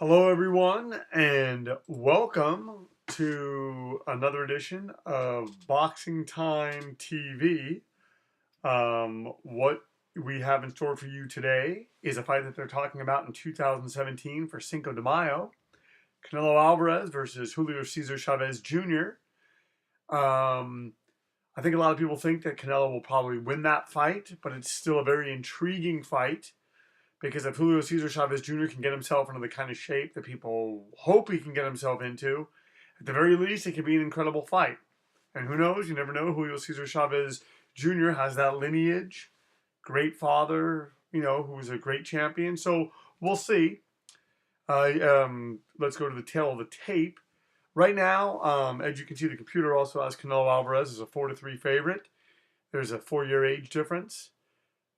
Hello, everyone, and welcome to another edition of Boxing Time TV. What we have in store for you today is a fight that they're talking about in 2017 for Cinco de Mayo. Canelo Alvarez versus Julio Cesar Chavez Jr. I think a lot of people think that Canelo will probably win that fight, but it's still a very intriguing fight. Because if Julio Cesar Chavez Jr. can get himself into the kind of shape that people hope he can get himself into, at the very least, it could be an incredible fight. And who knows? You never know. Julio Cesar Chavez Jr. has that lineage, great father, who was a great champion. So we'll see. Let's go to the tail of the tape. Right now, as you can see, the computer also has Canelo Alvarez as a 4-3 favorite. There's a 4-year age difference.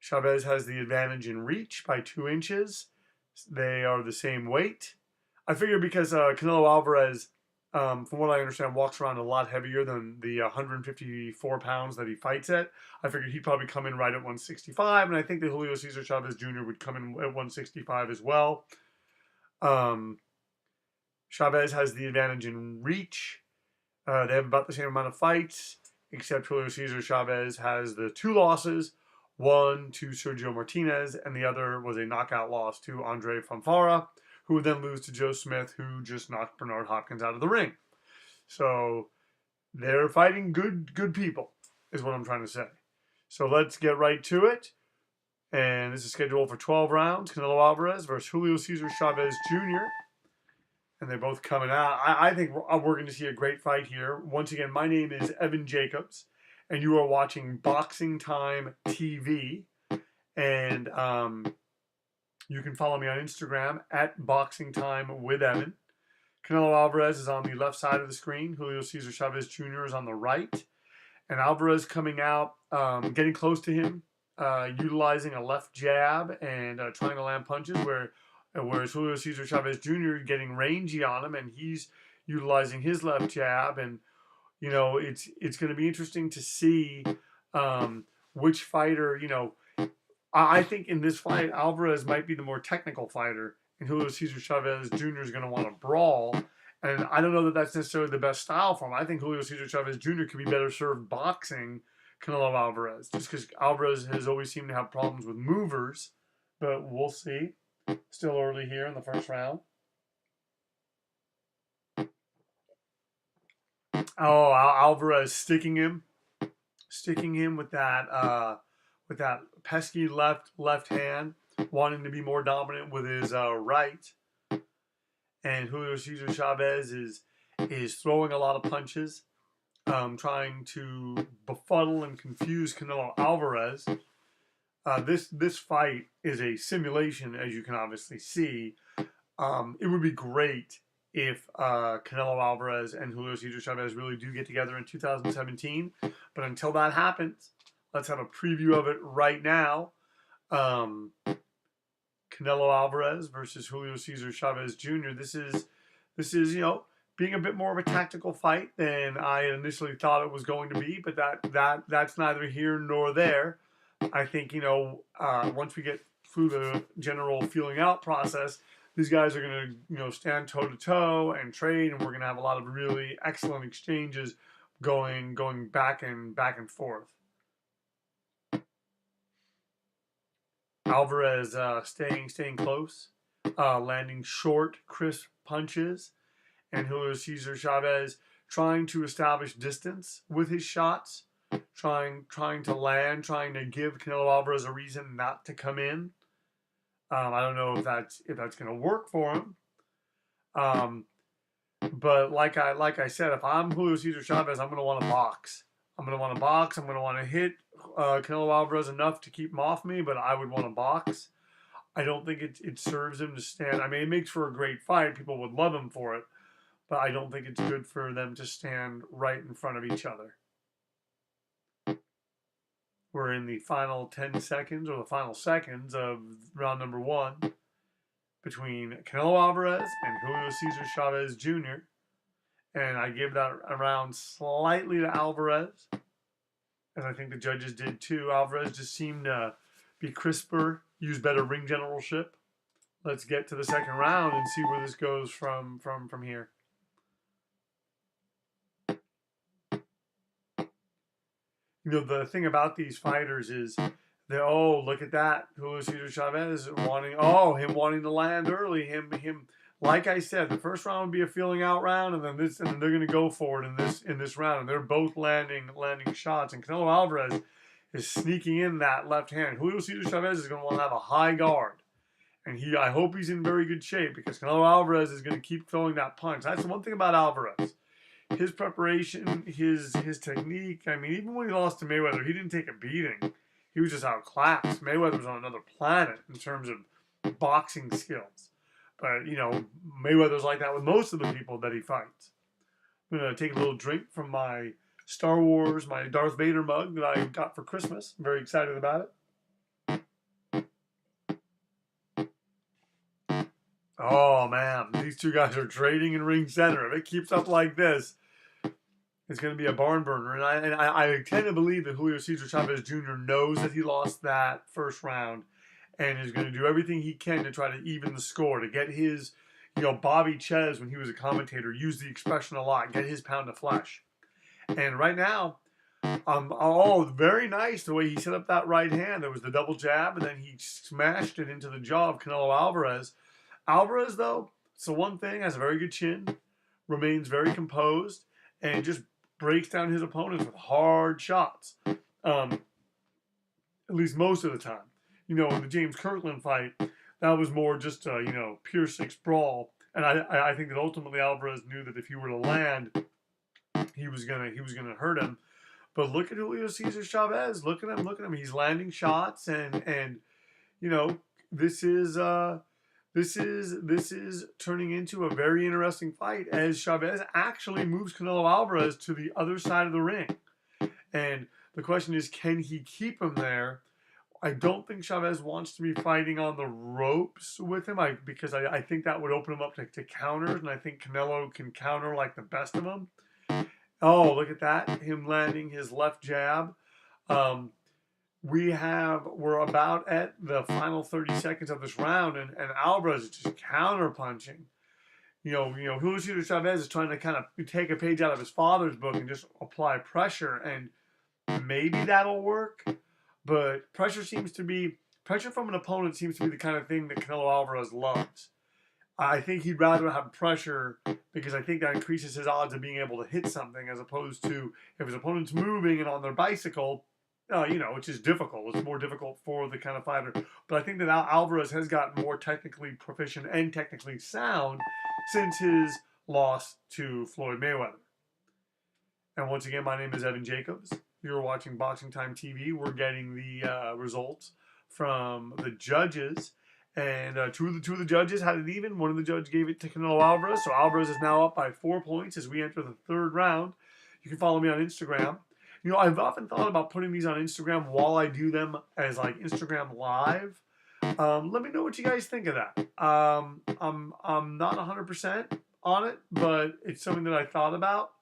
Chavez has the advantage in reach by 2 inches. They are the same weight. I figure because Canelo Alvarez, from what I understand, walks around a lot heavier than the 154 pounds that he fights at. I figured he'd probably come in right at 165, and I think that Julio Cesar Chavez Jr. would come in at 165 as well. Chavez has the advantage in reach. They have about the same amount of fights, except Julio Cesar Chavez has the 2 losses. One to Sergio Martinez, and the other was a knockout loss to Andre Fonfara, who would then lose to Joe Smith, who just knocked Bernard Hopkins out of the ring. So they're fighting good people, is what I'm trying to say. So let's get right to it. And this is scheduled for 12 rounds. Canelo Alvarez versus Julio Cesar Chavez Jr. And they're both coming out. I think we're going to see a great fight here. Once again, my name is Evan Jacobs, and you are watching Boxing Time TV. And you can follow me on Instagram at Boxing Time with Evan. Canelo Alvarez is on the left side of the screen. Julio Cesar Chavez Jr. is on the right. And Alvarez coming out, getting close to him, utilizing a left jab and trying to land punches, whereas Julio Cesar Chavez Jr. getting rangy on him, and he's utilizing his left jab. And it's going to be interesting to see which fighter, I think in this fight, Alvarez might be the more technical fighter, and Julio Cesar Chavez Jr. is going to want to brawl. And I don't know that that's necessarily the best style for him. I think Julio Cesar Chavez Jr. could be better served boxing Canelo Alvarez, just because Alvarez has always seemed to have problems with movers. But we'll see. Still early here in the first round. Oh, Alvarez sticking him with that pesky left hand, wanting to be more dominant with his right. And Julio Cesar Chavez is throwing a lot of punches, trying to befuddle and confuse Canelo Alvarez. This fight is a simulation, as you can obviously see. It would be great if Canelo Alvarez and Julio Cesar Chavez really do get together in 2017. But until that happens, let's have a preview of it right now. Canelo Alvarez versus Julio Cesar Chavez Jr. This is being a bit more of a tactical fight than I initially thought it was going to be, but that's neither here nor there. I think once we get through the general feeling out process, these guys are going to stand toe to toe and trade, and we're going to have a lot of really excellent exchanges going back and forth. Alvarez staying close, landing short, crisp punches, and Julio Cesar Chavez trying to establish distance with his shots, trying to land, trying to give Canelo Alvarez a reason not to come in. I don't know if that's going to work for him. But like I said, if I'm Julio Cesar Chavez, I'm going to want to box. I'm going to want to box. I'm going to want to hit Canelo Alvarez enough to keep him off me, but I would want to box. I don't think it serves him to stand. I mean, it makes for a great fight. People would love him for it, but I don't think it's good for them to stand right in front of each other. We're in the final 10 seconds or the final seconds of round number 1 between Canelo Alvarez and Julio Cesar Chavez Jr. And I give that round slightly to Alvarez, as I think the judges did too. Alvarez just seemed to be crisper, use better ring generalship, let's get to the second round and see where this goes from here. You know, the thing about these fighters is they're, oh, look at that, Julio Cesar Chavez him wanting to land early, him. Like I said, the first round would be a feeling out round, and then they're going to go for it in this round, and they're both landing shots. And Canelo Alvarez is sneaking in that left hand. Julio Cesar Chavez is going to want to have a high guard, and I hope he's in very good shape, because Canelo Alvarez is going to keep throwing that punch. That's the one thing about Alvarez. His preparation, his technique. I mean, even when he lost to Mayweather, he didn't take a beating. He was just outclassed. Mayweather was on another planet in terms of boxing skills. But, you know, Mayweather's like that with most of the people that he fights. I'm going to take a little drink from my Star Wars, my Darth Vader mug that I got for Christmas. I'm very excited about it. Oh, man. These two guys are trading in ring center. If it keeps up like this, it's going to be a barn burner. And I tend to believe that Julio Cesar Chavez Jr. knows that he lost that first round, and is going to do everything he can to try to even the score, to get his, you know, Bobby Ches, when he was a commentator, used the expression a lot, get his pound of flesh. And right now, very nice the way he set up that right hand. There was the double jab, and then he smashed it into the jaw of Canelo Alvarez. Alvarez, though, so one thing, has a very good chin, remains very composed, and just breaks down his opponents with hard shots. At least most of the time. You know, in the James Kirkland fight, that was more just a, you know, pure six brawl. And I think that ultimately Alvarez knew that if he were to land, he was gonna hurt him. But look at Julio Cesar Chavez. Look at him. He's landing shots, and you know, this is turning into a very interesting fight, as Chavez actually moves Canelo Alvarez to the other side of the ring. And the question is, can he keep him there? I don't think Chavez wants to be fighting on the ropes with him, because I think that would open him up to counters, and I think Canelo can counter like the best of them. Oh, look at that, him landing his left jab. We're about at the final 30 seconds of this round, and Alvarez is just counter punching. You know, Julio Cesar Chavez is trying to kind of take a page out of his father's book and just apply pressure, and maybe that'll work. But pressure from an opponent seems to be the kind of thing that Canelo Alvarez loves. I think he'd rather have pressure, because I think that increases his odds of being able to hit something, as opposed to if his opponent's moving and on their bicycle, you know, which is difficult. It's more difficult for the kind of fighter. But I think that Alvarez has gotten more technically proficient and technically sound since his loss to Floyd Mayweather. And once again, my name is Evan Jacobs. You're watching Boxing Time TV. We're getting the results from the judges. And two of the judges had it even. One of the judges gave it to Canelo Alvarez. So Alvarez is now up by 4 points as we enter the third round. You can follow me on Instagram. You know, I've often thought about putting these on Instagram while I do them as like Instagram Live. Let me know what you guys think of that. I'm not 100% on it, but it's something that I thought about.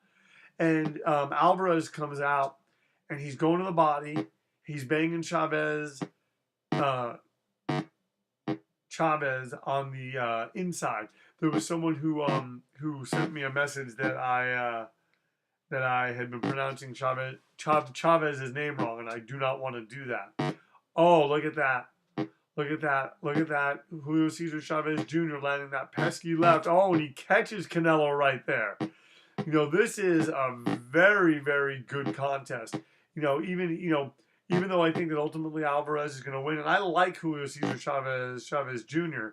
And Alvarez comes out, and he's going to the body. He's banging Chavez on the inside. There was someone who sent me a message that I had been pronouncing Chavez's name wrong, and I do not want to do that. Oh, look at that. Look at that. Julio Cesar Chavez Jr. landing that pesky left. Oh, and he catches Canelo right there. You know, this is a very, very good contest. You know, even though I think that ultimately Alvarez is going to win, and I like Julio Cesar Chavez Jr.,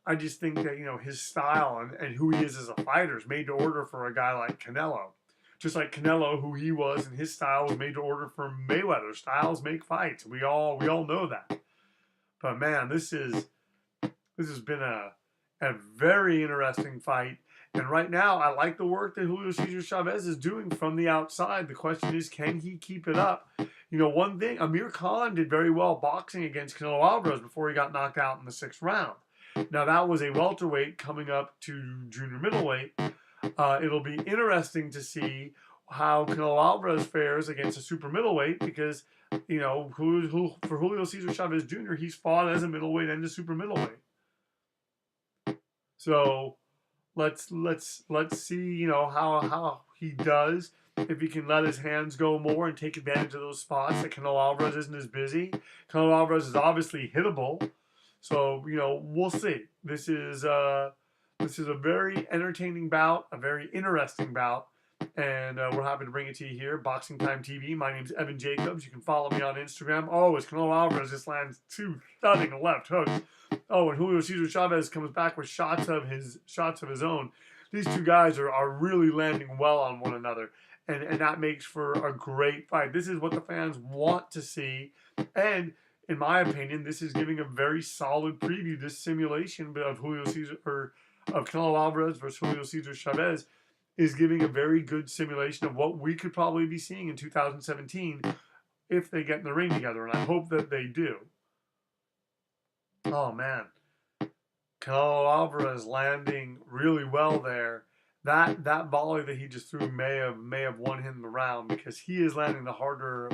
I just think that, you know, his style and who he is as a fighter is made to order for a guy like Canelo. Just like Canelo, who he was, and his style was made to order for Mayweather. Styles make fights. We all know that. But man, this has been a very interesting fight. And right now, I like the work that Julio Cesar Chavez is doing from the outside. The question is, can he keep it up? You know, one thing, Amir Khan did very well boxing against Canelo Alvarez before he got knocked out in the 6th round. Now, that was a welterweight coming up to junior middleweight. It'll be interesting to see how Canelo Alvarez fares against a super middleweight, because, you know, for Julio Cesar Chavez Jr., he's fought as a middleweight and a super middleweight. So let's see, how he does. If he can let his hands go more and take advantage of those spots that Canelo Alvarez isn't as busy. Canelo Alvarez is obviously hittable, so we'll see. This is a very entertaining bout, a very interesting bout, and we're happy to bring it to you here. Boxing Time TV. My name's Evan Jacobs. You can follow me on Instagram. Oh, it's Canelo Alvarez just lands two thudding left hooks. Oh, and Julio Cesar Chavez comes back with shots of his own. These two guys are really landing well on one another, and that makes for a great fight. This is what the fans want to see, and in my opinion, this is giving a very solid preview. This simulation of Canelo Alvarez versus Julio Cesar Chavez is giving a very good simulation of what we could probably be seeing in 2017 if they get in the ring together, and I hope that they do. Oh man, Canelo Alvarez landing really well there. That volley that he just threw may have won him the round, because he is landing the harder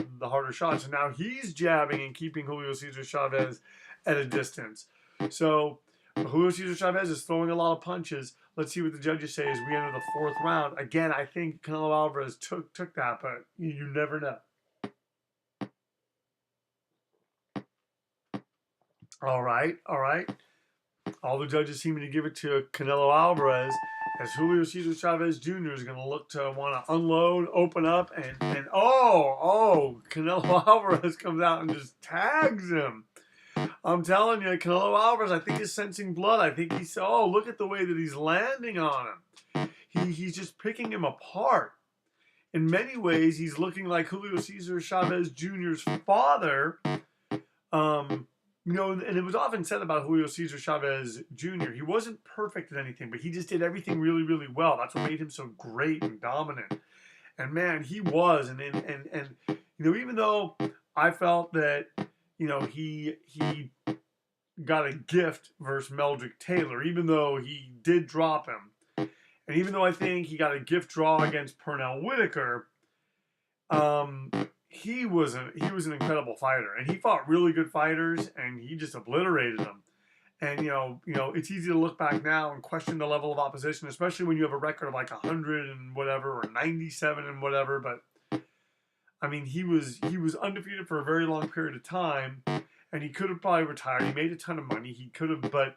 shots, and now he's jabbing and keeping Julio Cesar Chavez at a distance. So Julio Cesar Chavez is throwing a lot of punches. Let's see what the judges say as we enter the fourth round. Again, I think Canelo Alvarez took that, but you never know. All right. All the judges seem to give it to Canelo Alvarez, as Julio Cesar Chavez Jr. is going to look to want to unload, open up, and Canelo Alvarez comes out and just tags him. I'm telling you, Canelo Alvarez, I think is sensing blood. I think look at the way that he's landing on him. He's just picking him apart. In many ways, he's looking like Julio Cesar Chavez Jr.'s father. And it was often said about Julio Cesar Chavez Jr., he wasn't perfect at anything, but he just did everything really, really well. That's what made him so great and dominant. And man, he was. And even though I felt that, he got a gift versus Meldrick Taylor, even though he did drop him, and even though I think he got a gift draw against Pernell Whitaker, he was an incredible fighter, and he fought really good fighters, and he just obliterated them. And it's easy to look back now and question the level of opposition, especially when you have a record of like 100 and whatever, or 97 and whatever. But I mean, he was undefeated for a very long period of time, and he could have probably retired. He made a ton of money. He could have, but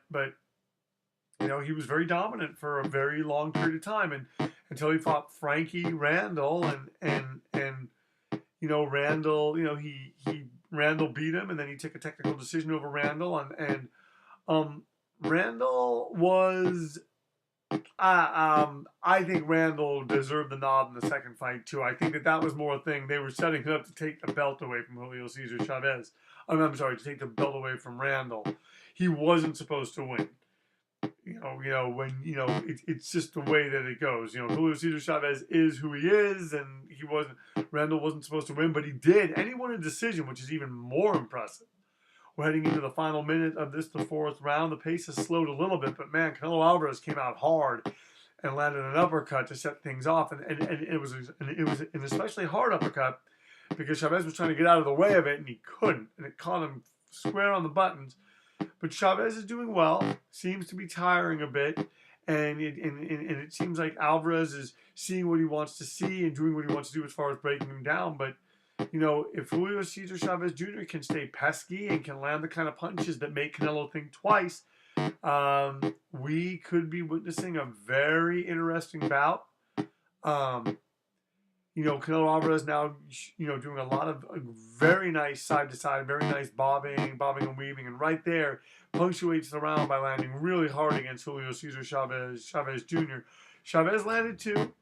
he was very dominant for a very long period of time, and until he fought Frankie Randall, and Randall, Randall beat him, and then he took a technical decision over Randall, and Randall was, I think Randall deserved the nod in the second fight too. I think that was more a thing. They were setting him up to take the belt away from Julio Cesar Chavez. I'm sorry, to take the belt away from Randall. He wasn't supposed to win. It's just the way that it goes. Julio Cesar Chavez is who he is, and Randall wasn't supposed to win, but he did, and he won a decision, which is even more impressive. We're heading into the final minute of the fourth round. The pace has slowed a little bit, but man, Canelo Alvarez came out hard and landed an uppercut to set things off, and it was an especially hard uppercut, because Chavez was trying to get out of the way of it, and he couldn't, and it caught him square on the buttons. But Chavez is doing well, seems to be tiring a bit, and it seems like Alvarez is seeing what he wants to see and doing what he wants to do as far as breaking him down. But, if Julio Cesar Chavez Jr. can stay pesky and can land the kind of punches that make Canelo think twice, we could be witnessing a very interesting bout. Canelo Alvarez now, doing a lot of very nice side-to-side, very nice bobbing and weaving. And right there, punctuates the round by landing really hard against Julio Cesar Chavez Jr. Chavez landed two,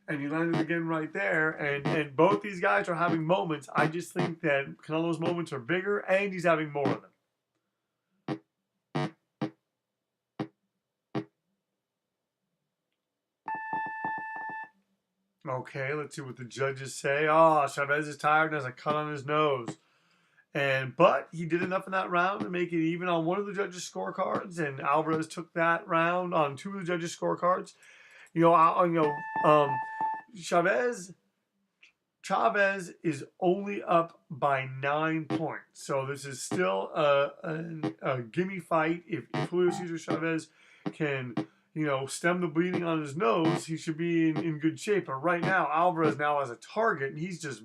and he landed again right there. And both these guys are having moments. I just think that Canelo's moments are bigger, and he's having more of them. Okay, let's see what the judges say. Chavez is tired and has a cut on his nose. But he did enough in that round to make it even on one of the judges' scorecards, and Alvarez took that round on two of the judges' scorecards. Chavez is only up by 9 points, so this is still a gimme fight. If Julio Cesar Chavez can stem the bleeding on his nose, he should be in good shape. But right now, Alvarez now has a target, and he's just,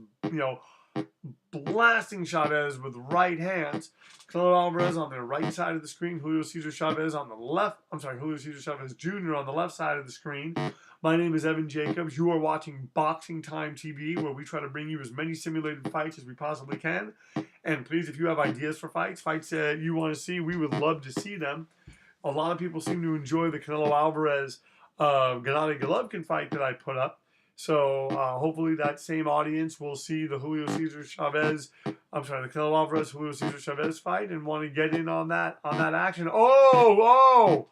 blasting Chavez with right hands. Canelo Alvarez on the right side of the screen. Julio Cesar Chavez on the left. I'm sorry, Julio Cesar Chavez Jr. on the left side of the screen. My name is Evan Jacobs. You are watching Boxing Time TV, where we try to bring you as many simulated fights as we possibly can. And please, if you have ideas for fights that you want to see, we would love to see them. A lot of people seem to enjoy the Canelo Alvarez Gennady Golovkin fight that I put up. So hopefully that same audience will see the the Canelo Alvarez Julio Cesar Chavez fight and want to get in on that action. Oh,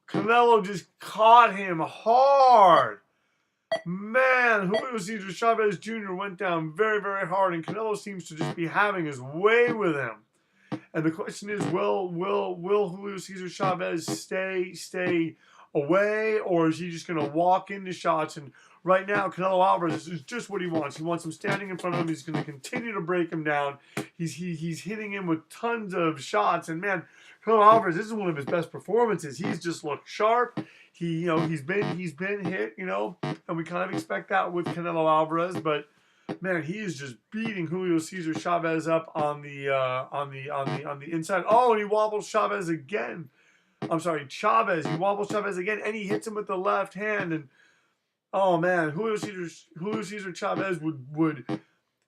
Canelo just caught him hard. Man, Julio Cesar Chavez Jr. went down very, very hard, and Canelo seems to just be having his way with him. And the question is, will Julio Cesar Chavez stay away, or is he just going to walk into shots? And right now, Canelo Alvarez is just what he wants. He wants him standing in front of him. He's going to continue to break him down. He's hitting him with tons of shots. And man, Canelo Alvarez, this is one of his best performances. He's just looked sharp. He's been hit, and we kind of expect that with Canelo Alvarez, but man, he is just beating Julio Cesar Chavez up on the inside. Oh, and he wobbles Chavez again. I'm sorry, Chavez. He wobbles Chavez again, and he hits him with the left hand. And oh man, Julio Cesar Chavez would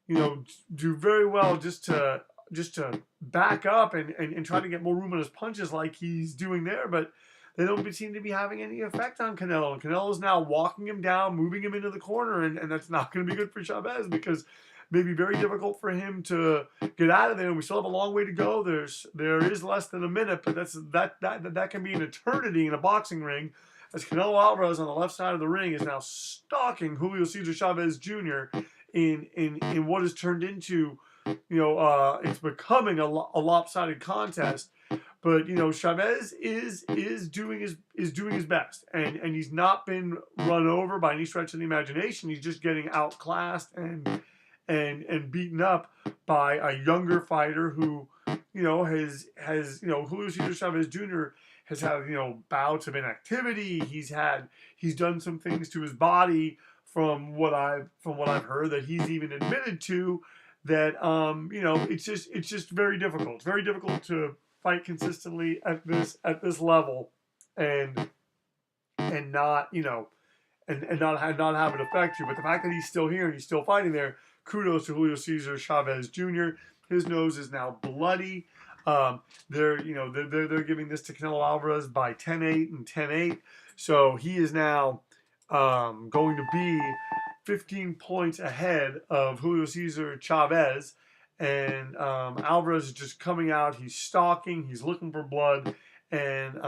do very well just to back up and try to get more room on his punches like he's doing there, but they don't seem to be having any effect on Canelo. And Canelo's now walking him down, moving him into the corner, and that's not going to be good for Chavez because it may be very difficult for him to get out of there. And we still have a long way to go. There is less than a minute, but that can be an eternity in a boxing ring. As Canelo Alvarez on the left side of the ring is now stalking Julio Cesar Chavez Jr. in what has turned into, it's becoming a lopsided contest. But Chavez is doing his best, and he's not been run over by any stretch of the imagination. He's just getting outclassed and beaten up by a younger fighter who has Julio Cesar Chavez Jr. has had bouts of inactivity. He's done some things to his body from what I've heard that he's even admitted to that it's just very difficult. It's very difficult to fight consistently at this level and not and not have it affect you. But the fact that he's still here and he's still fighting there, kudos to Julio Cesar Chavez Jr. His nose is now bloody. They're giving this to Canelo Alvarez by 10-8 and 10-8. So he is now going to be 15 points ahead of Julio Cesar Chavez. And Alvarez is just coming out. He's stalking. He's looking for blood. And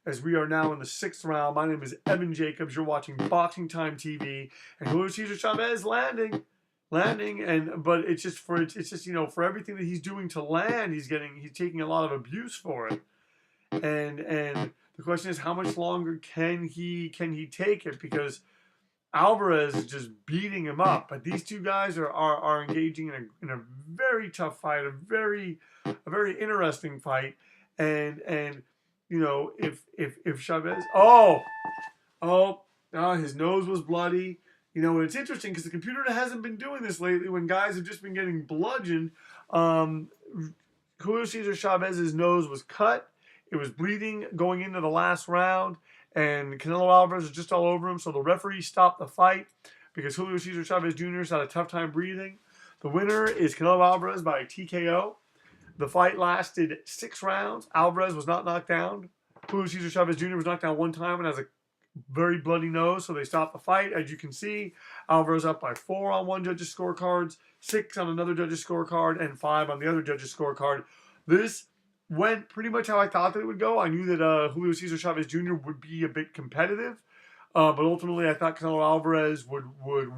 as we are now in the 6th round, my name is Evan Jacobs. You're watching Boxing Time TV. And Julio Cesar Chavez landing. But it's just for everything that he's doing to land, he's taking a lot of abuse for it. And the question is, how much longer can he take it? Because Alvarez is just beating him up, but these two guys are engaging in a very tough fight, a very interesting fight, and if Chavez, his nose was bloody, and it's interesting because the computer hasn't been doing this lately when guys have just been getting bludgeoned. Julio Cesar Chavez's nose was cut, it was bleeding going into the last round. And Canelo Alvarez was just all over him, so the referee stopped the fight because Julio Cesar Chavez Jr. had a tough time breathing. The winner is Canelo Alvarez by TKO. The fight lasted 6 rounds. Alvarez was not knocked down. Julio Cesar Chavez Jr. was knocked down one time and has a very bloody nose, so they stopped the fight. As you can see, Alvarez up by 4 on one judge's scorecards, 6 on another judge's scorecard, and 5 on the other judge's scorecard. This went pretty much how I thought that it would go. I knew that Julio Cesar Chavez Jr. would be a bit competitive, but ultimately I thought Canelo Alvarez would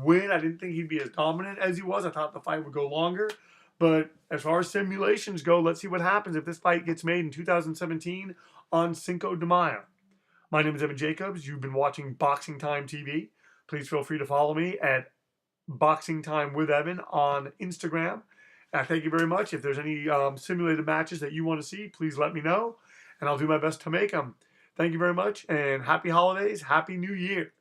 win. I didn't think he'd be as dominant as he was. I thought the fight would go longer. But as far as simulations go, let's see what happens if this fight gets made in 2017 on Cinco De Mayo. My name is Evan Jacobs. You've been watching Boxing Time TV. Please feel free to follow me at Boxing Time with Evan on Instagram. Thank you very much. If there's any simulated matches that you want to see, please let me know, and I'll do my best to make them. Thank you very much, and happy holidays, happy new year.